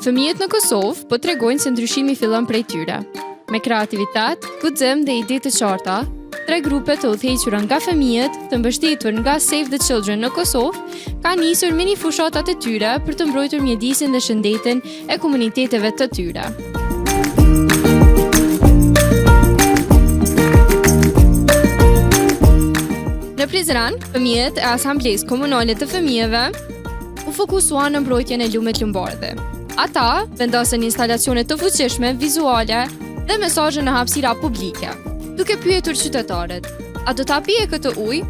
Fëmijët në Kosovë po tregojnë se ndryshimi fillon prej tyre. Me kreativitet, guxim dhe ide të qarta, 3 grupe të udhëhequra nga fëmijët, të mbështetur nga Save the Children në Kosovë, kanë nisur mini fushatat e tyre për të mbrojtur mjedisin dhe shëndetin e komuniteteve të tyre. Në Prizren, fëmijët e Asamblesë Komunale të Fëmijëve u fokusuan në mbrojtjen e lumit lumbardhi. Ata vendosën instalacione të fuqishme vizuale dhe mesazhe në hapësira publike, duke pyetur qytetarët: a do ta pije këtë ujë?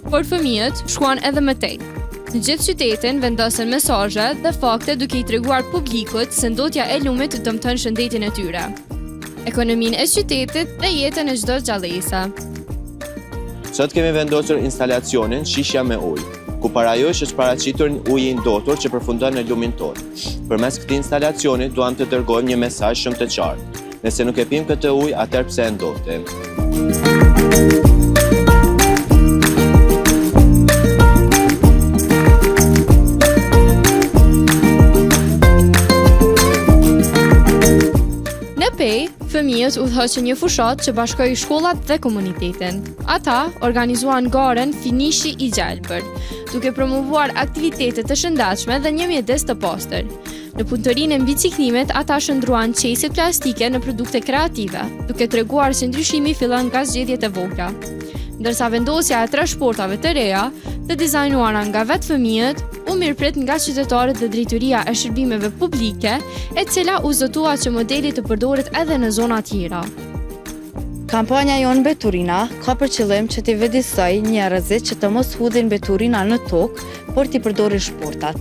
Por fëmijët shkuan edhe më tej. Në gjithë qytetin vendosën mesazhe dhe fakte duke i treguar publikut se ndotja e lumit dëmton shëndetin e tyre, ekonominë e qytetit dhe jetën e çdo gjallëse. Sot kemi vendosur instalacionin Shishja me ujë, ku parajosh është paraqitur uji i ndotur që përfundon në lumin tonë. Përmes këtij instalacioni duam të dërgojmë një mesazh shumë të qartë. Nëse nuk e pim këtë ujë, atëherë pse e ndotim? Në Pej, fëmijët udhëhoqën një fushat që bashkoi shkollat dhe komunitetin. Ata organizuan garen Finishi i Gjelbër, duke promovuar aktivitete të shëndetshme dhe një mjedes të pastër. Në punëtorinë e mbiciklimit, ata shndruan qesit plastike në produkte kreative, duke treguar se ndryshimi fillon nga zgjedhjet e vogla. Ndërsa vendosja e transportave të reja, të dizajnuara nga vetë fëmijët, u mirëprit nga qytetarët dhe drejtoria e shërbimeve publike, e cila u zotua që modeli të përdoret edhe në zona tjera. Kampanja jonë Beturina ka për qëllim që t'i vëdisoj njerëzit që të mos hudhin beturina në tokë, por t'i përdorin shportat.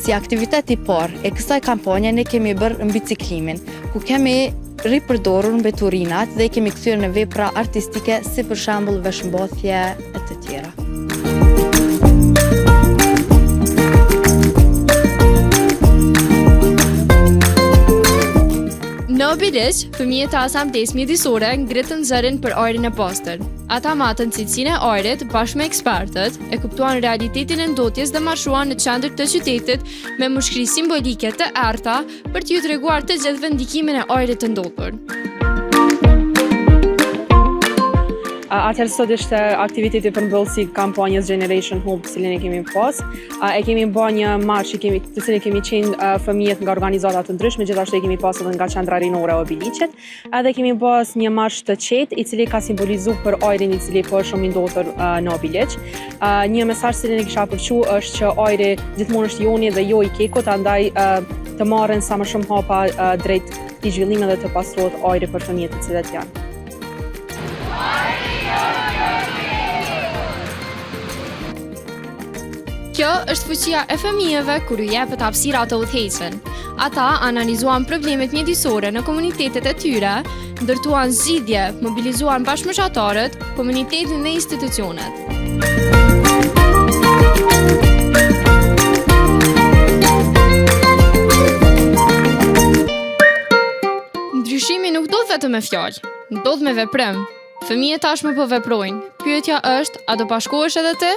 Si aktivitet i parë e kësaj kampanje ne kemi bërë mbiciklimin, ku kemi ripërdorur beturinat dhe kemi kthyer në vepra artistike, si për shembull veshmbathje e të tjera. Në Biliq, fëmijët e Asamblesë Mjedisore ngritën zërin për ajrin e pastër. Ata matën cilësinë e ajrit bashkë me ekspertët, e kuptuan realitetin e ndotjes dhe marshuan në qendër të qytetit me mushkëri simbolike të errta për t'ju treguar të gjithëve ndikimin e ajrit të ndotur. Atëherë sot është aktiviteti përmbëllësi kampanjës Generation Hope, cilin e kemi pas. E kemi bërë një marsh të cilin kemi qenë fëmijët nga organizata të ndryshme, gjithashtu e kemi pas edhe nga qendra rinore e Bilicit. Edhe kemi pas një marsh të qetë, i cili ka simbolizuar për ajrin i cili po është shumë i ndotur në Bilic. Një mesazh cilin e kisha përqu është që ajri gjithmonë është joni dhe jo i kekut, andaj të marrin sa më shumë hapa drejt këtij zhvillimi dhe të pastrohet ajri për fëmijët të cilët janë. Kjo është fuqia e fëmijëve kur u jepet hapësira të udhëheqën. Ata analizuan problemet mjedisore në komunitetet e tyre, ndërtuan zgjidhje, mobilizuan bashkëmoshatarët, komunitetin dhe institucionet. Ndryshimi nuk ndodh vetëm me fjalë, ndodh me veprim. Fëmijët tashmë po veprojnë. Pyetja është, a do bashkohesh edhe ti?